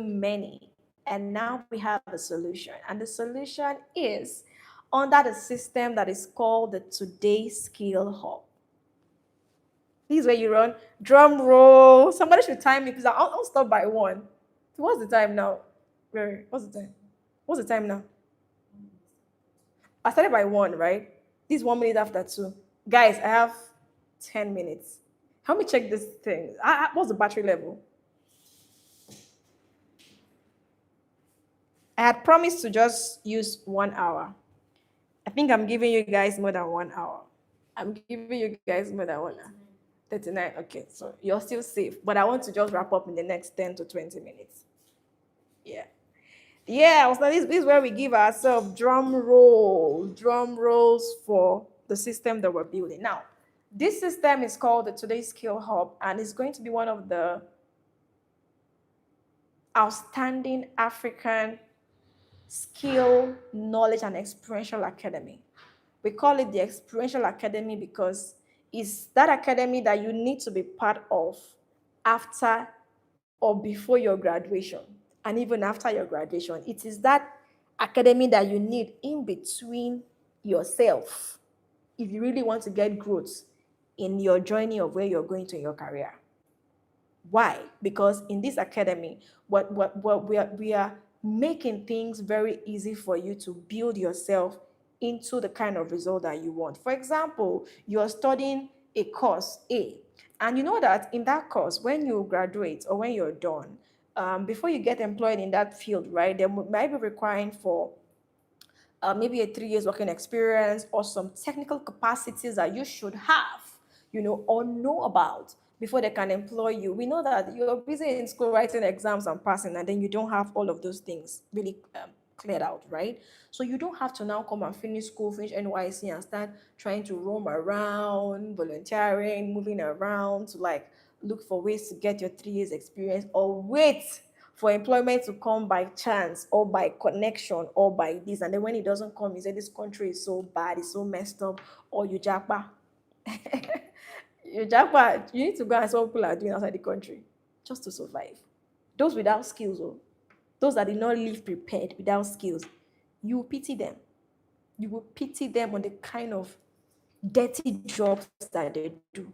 many. And now we have a solution. And the solution is under the system that is called the Today Skill Hub. This is where you run drum roll. Somebody should time me because I'll stop by one. So what's the time now? What's the time? What's the time now? I started by one, right? This is 1 minute after two. Guys, I have 10 minutes. Help me check this thing. What's the battery level? I had promised to just use 1 hour. I think I'm giving you guys more than 1 hour. I'm giving you guys more than 1 hour. 39. Okay, so you're still safe. But I want to just wrap up in the next 10 to 20 minutes. Yeah. Yeah, so this is where we give ourselves drum rolls for the system that we're building. Now, this system is called the Today Skill Hub, and it's going to be one of the outstanding African skill, knowledge, and experiential academy. We call it the Experiential Academy because it's that academy that you need to be part of after or before your graduation, and even after your graduation. It is that academy that you need in between yourself if you really want to get growth in your journey of where you're going to in your career. Why? Because in this academy, what we are making things very easy for you to build yourself into the kind of result that you want. For example, you're studying a course A, and you know that in that course, when you graduate or when you're done, before you get employed in that field, right, they might be requiring for maybe a 3 years working experience or some technical capacities that you should have, or know about before they can employ you. We know that you're busy in school writing exams and passing, and then you don't have all of those things really cleared out, right? So you don't have to now come and finish school, finish NYC, and start trying to roam around, volunteering, moving around to like look for ways to get your 3 years experience, or wait for employment to come by chance or by connection or by this. And then when it doesn't come, you say this country is so bad, it's so messed up, or you japa. You japa, you need to go and see what people are doing outside the country just to survive. Those without skills, oh, those that did not live prepared without skills, you will pity them. You will pity them on the kind of dirty jobs that they do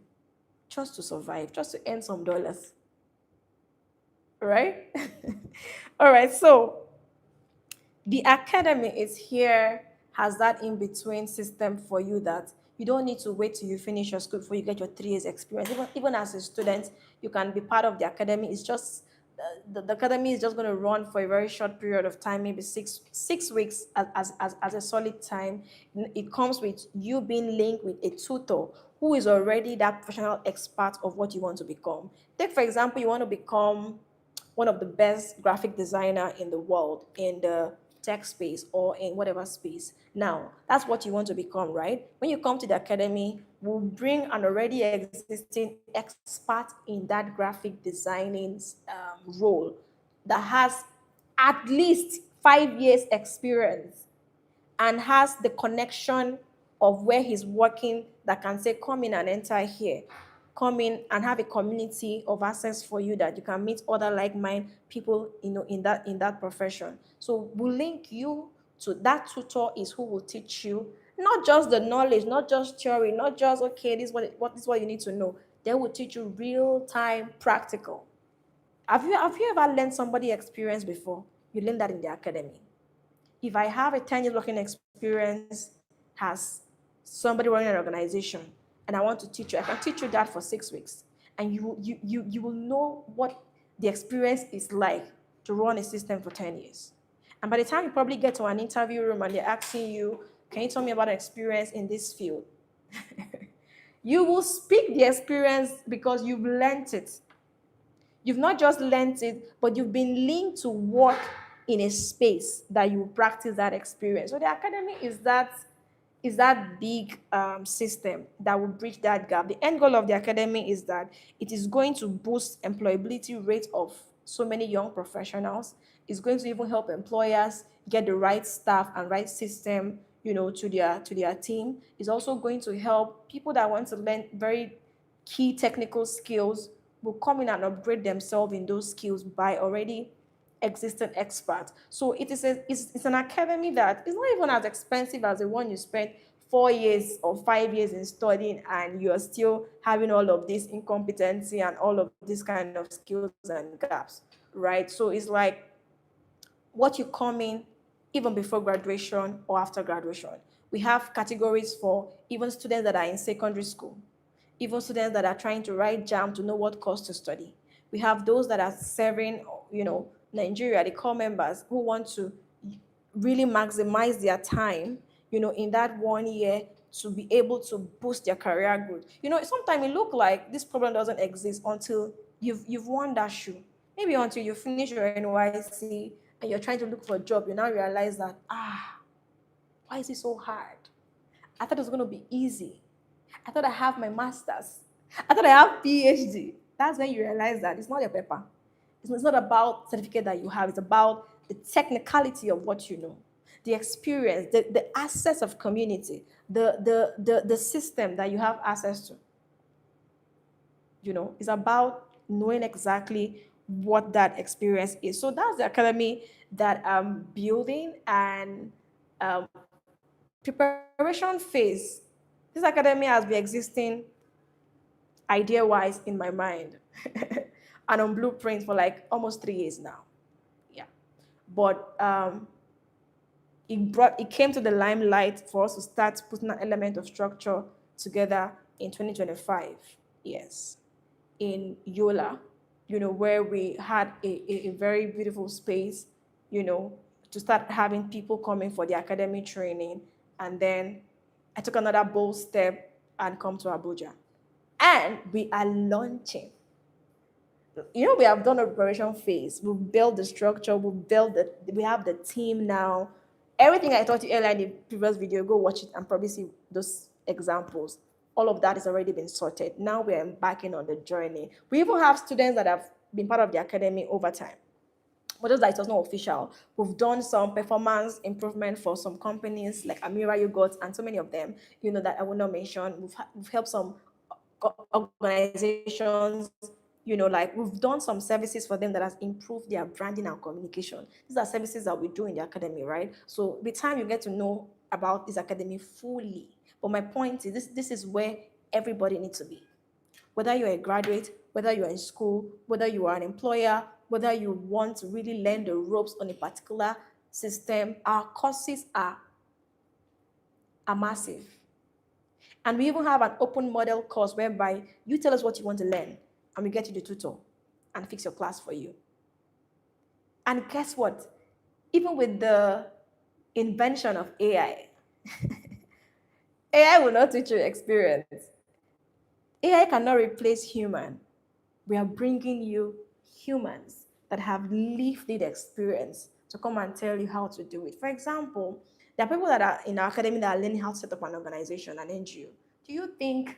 just to survive, just to earn some dollars. Right? All right, so the academy is here, has that in between system for you that you don't need to wait till you finish your school before you get your 3 years experience. Even as a student, you can be part of the academy. It's just the academy is just going to run for a very short period of time, maybe six weeks as a solid time. It comes with you being linked with a tutor who is already that professional expert of what you want to become. Take, for example, you want to become one of the best graphic designer in the world in the tech space or in whatever space. Now, that's what you want to become, right? When you come to the academy, we'll bring an already existing expert in that graphic designing role that has at least 5 years experience and has the connection of where he's working that can say, come in and enter here. Come in and have a community of access for you that you can meet other like-minded people, in that profession. So we'll link you to that tutor is who will teach you not just the knowledge, not just theory, not just okay, this is what you need to know. They will teach you real-time practical. Have you ever learned somebody experience before? You learn that in the academy. If I have a 10 years working experience, has somebody running an organization, and I want to teach you, I can teach you that for 6 weeks. And you will know what the experience is like to run a system for 10 years. And by the time you probably get to an interview room and they're asking you, can you tell me about an experience in this field? You will speak the experience because you've learned it. You've not just learned it, but you've been linked to work in a space that you practice that experience. So the academy is that big system that will bridge that gap. The end goal of the academy is that it is going to boost employability rate of so many young professionals. It's going to even help employers get the right staff and right system, to their team. It's also going to help people that want to learn very key technical skills will come in and upgrade themselves in those skills by already existing experts. So it's an academy that is not even as expensive as the one you spent 4 years or 5 years in studying, and you're still having all of this incompetency and all of this kind of skills and gaps, right? So it's like what you come in even before graduation or after graduation. We have categories for even students that are in secondary school, even students that are trying to write JAM to know what course to study. We have those that are serving, Nigeria, the core members who want to really maximize their time, in that 1 year to be able to boost their career growth. Sometimes it look like this problem doesn't exist until you've won that shoe. Maybe until you finish your NYC and you're trying to look for a job, you now realize that why is it so hard? I thought it was going to be easy. I thought I have my master's. I thought I have PhD. That's when you realize that it's not your paper. It's not about certificate that you have. It's about the technicality of what you know, the experience, the access of community, the system that you have access to. It's about knowing exactly what that experience is. So that's the academy that I'm building, and preparation phase. This academy has been existing idea-wise in my mind and on blueprints for like almost 3 years now. Yeah. But it came to the limelight for us to start putting an element of structure together in 2025. Yes. In Yola, where we had a very beautiful space, to start having people coming for the academy training. And then I took another bold step and come to Abuja. And we are launching. We have done a preparation phase. We've built the structure. We have the team now. Everything I taught you earlier in the previous video, go watch it and probably see those examples. All of that has already been sorted. Now we're embarking on the journey. We even have students that have been part of the academy over time. But just that it was not official. We've done some performance improvement for some companies like Amira Yogurt and so many of them, that I will not mention. We've helped some organizations, like we've done some services for them that has improved their branding and communication. These are services that we do in the academy, right? So with time, you get to know about this academy fully. But my point is this is where everybody needs to be. Whether you're a graduate, whether you're in school, whether you are an employer, whether you want to really learn the ropes on a particular system, our courses are massive. And we even have an open model course whereby you tell us what you want to learn and we get you the tutor and fix your class for you. And guess what? Even with the invention of AI, AI will not teach you experience. AI cannot replace human. We are bringing you humans that have lived the experience to come and tell you how to do it. For example, there are people that are in our academy that are learning how to set up an organization, an NGO. Do you think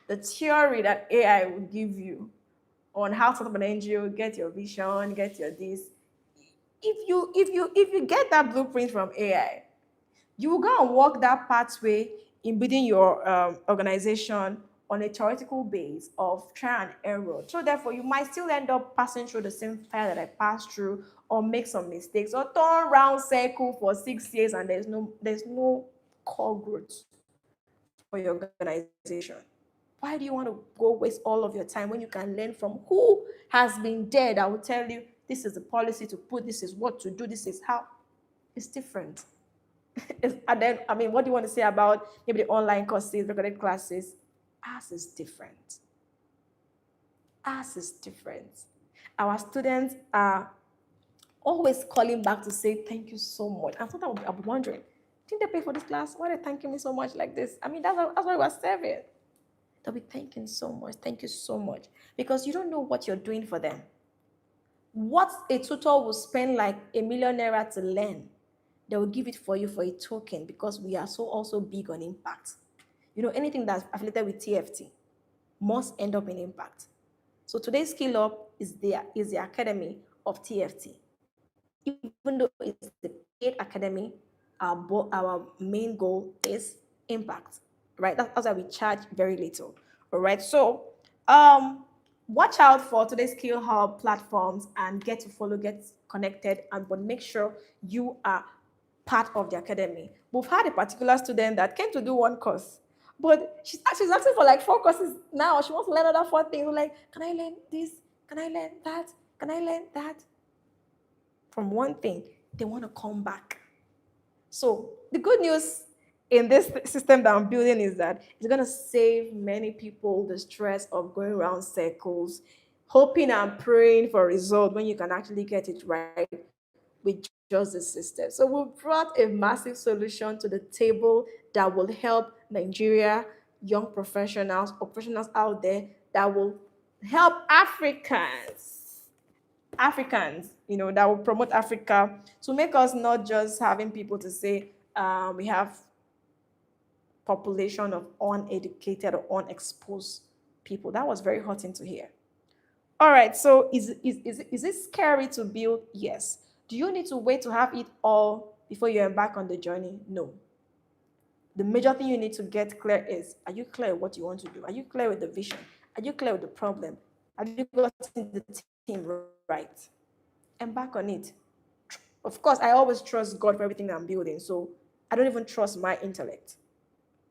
the theory that AI will give you on how to set up an NGO, get your vision, get your this, if you get that blueprint from AI, you will go and walk that pathway in building your organization on a theoretical base of trial and error. So therefore, you might still end up passing through the same fire that I passed through, or make some mistakes, or turn round circle for 6 years and there's no core growth for your organization. Why do you want to go waste all of your time when you can learn from who has been there that will tell you this is the policy to put, this is what to do, this is how? It's different. And then, what do you want to say about maybe the online courses, recorded classes? Ours is different. Ours is different. Our students are always calling back to say thank you so much. And sometimes I'll be wondering, didn't they pay for this class? Why are they thanking me so much like this? That's why we're serving. They'll be thanking so much. Thank you so much. Because you don't know what you're doing for them. What a tutor will spend like $1 million to learn, they will give it for you for a token, because we are so also big on impact. Anything that's affiliated with TFT must end up in impact. So today's Skill Up is the academy of TFT. Even though it's the paid academy, our main goal is impact, right? That's why we charge very little. All right. So watch out for today's Skill Hub platforms and get to follow, get connected, but make sure you are part of the academy. We've had a particular student that came to do one course, but she's asking for like 4 courses now. She wants to learn another 4 things. We're like, can I learn this? Can I learn that? Can I learn that? From one thing, they want to come back. So the good news in this system that I'm building is that it's going to save many people the stress of going around circles, hoping and praying for a result when you can actually get it right with just the system. So we brought a massive solution to the table that will help Nigeria, young professionals out there, that will help Africans, that will promote Africa, to make us not just having people to say we have population of uneducated or unexposed people. That was very hurting to hear. All right, so is it scary to build? Yes. Do you need to wait to have it all before you embark on the journey? No. The major thing you need to get clear is, are you clear what you want to do? Are you clear with the vision? Are you clear with the problem? Have you gotten the team right? Embark on it. Of course, I always trust God for everything I'm building, so I don't even trust my intellect,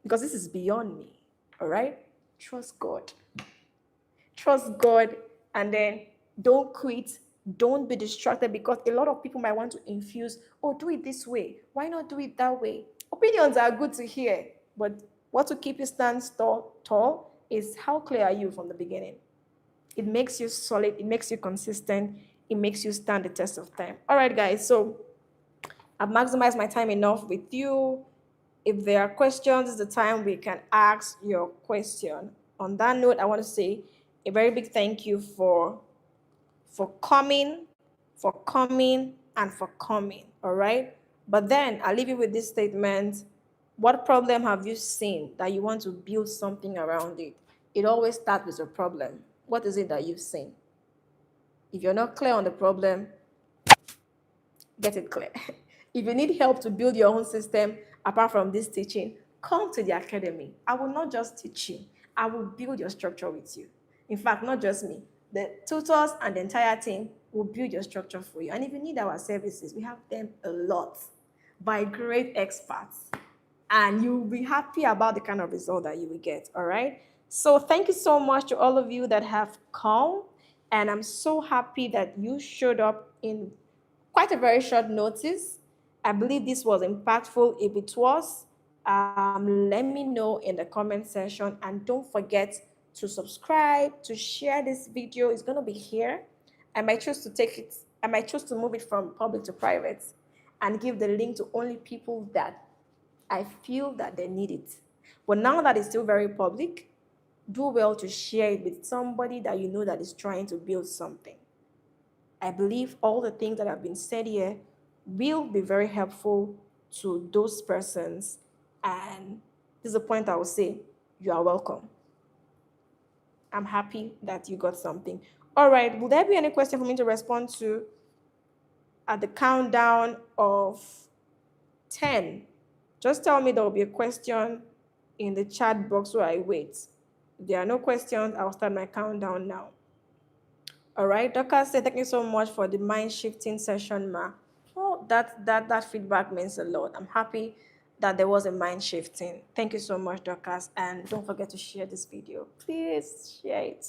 because this is beyond me, all right? Trust God. Trust God, and then don't quit. Don't be distracted, because a lot of people might want to infuse, do it this way. Why not do it that way? Opinions are good to hear, but what will keep you stand tall is how clear are you from the beginning. It makes you solid. It makes you consistent. It makes you stand the test of time. All right, guys. So I've maximized my time enough with you. If there are questions, it's the time we can ask your question. On that note, I want to say a very big thank you for coming, and for coming. All right. But then I'll leave you with this statement. What problem have you seen that you want to build something around it? It always starts with a problem. What is it that you've seen? If you're not clear on the problem, get it clear. If you need help to build your own system apart from this teaching, come to the academy. I will not just teach you, I will build your structure with you. In fact, not just me, the tutors and the entire team will build your structure for you. And if you need our services, we have them a lot by great experts. And you'll be happy about the kind of result that you will get. All right. So thank you so much to all of you that have come. And I'm so happy that you showed up in quite a very short notice. I believe this was impactful. If it was, let me know in the comment section. And don't forget to subscribe, to share this video. It's going to be here. I might choose to take it, I might choose to move it from public to private and give the link to only people that I feel that they need it. But now that it's still very public, do well to share it with somebody that you know that is trying to build something. I believe all the things that have been said here will be very helpful to those persons. And this is a point I will say, you are welcome. I'm happy that you got something. All right, will there be any question for me to respond to at the countdown of 10? Just tell me there will be a question in the chat box while I wait. If there are no questions, I'll start my countdown now. All right, Dr. said, thank you so much for the mind shifting session, ma. Oh, that feedback means a lot. I'm happy that there was a mind shifting. Thank you so much, Dorcas. And don't forget to share this video. Please share it.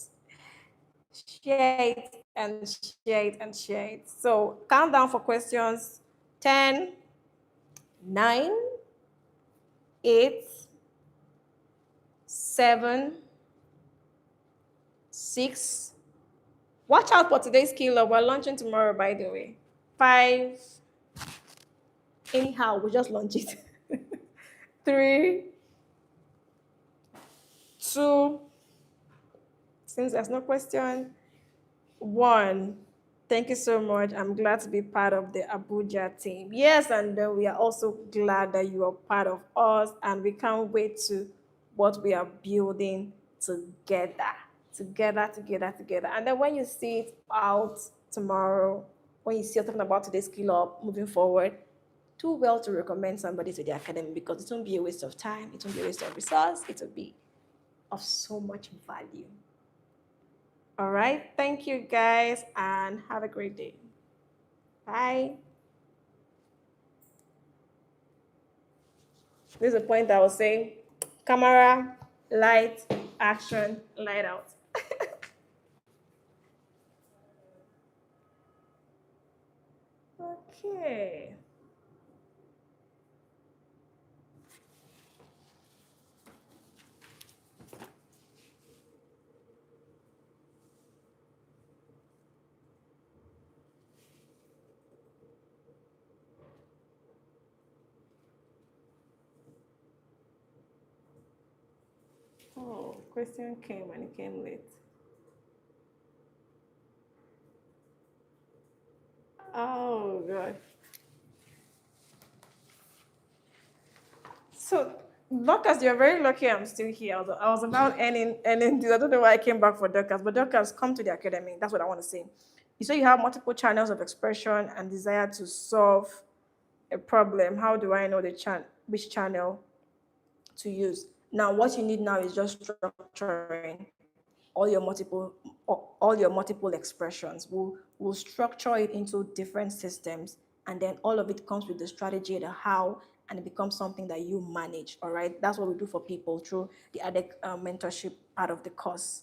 Share it and share it and share it. So countdown for questions. 10, 9, 8, 7, 6. Watch out for today's killer. We're launching tomorrow, by the way. 5. Anyhow, we'll just launch it. 3, 2. Since there's no question. 1. Thank you so much. I'm glad to be part of the Abuja team. Yes, and we are also glad that you are part of us, and we can't wait to what we are building together. And then when you see it out tomorrow, when you see us talking about today's skill up moving forward, do well to recommend somebody to the academy, because it won't be a waste of time, it won't be a waste of resource, it will be of so much value. All right, thank you guys, and have a great day. Bye. This is the point I was saying. Camera, light, action, light out. Okay. Oh, question came and it came late. Oh, God. So, Dorcas, you're very lucky I'm still here. I was about ending this. I don't know why I came back for Dorcas, but Dorcas, come to the academy. That's what I want to say. You say you have multiple channels of expression and desire to solve a problem. How do I know which channel to use? Now, what you need now is just structuring all your multiple expressions. We'll structure it into different systems, and then all of it comes with the strategy, the how, and it becomes something that you manage. All right, that's what we do for people through the ADEC mentorship part of the course.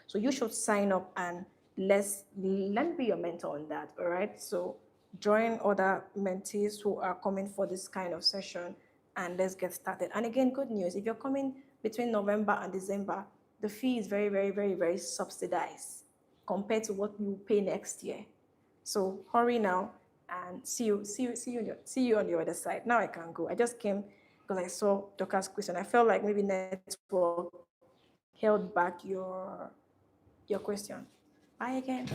So you should sign up, and let me be your mentor on that. All right, so join other mentees who are coming for this kind of session, and let's get started. And again, good news, if you're coming between November and December, the fee is very, very, very, very subsidized compared to what you pay next year. So hurry now. and see you on the other side. Now I can go. I just came because I saw Dorcas' question. I felt like maybe network held back your question. Bye again.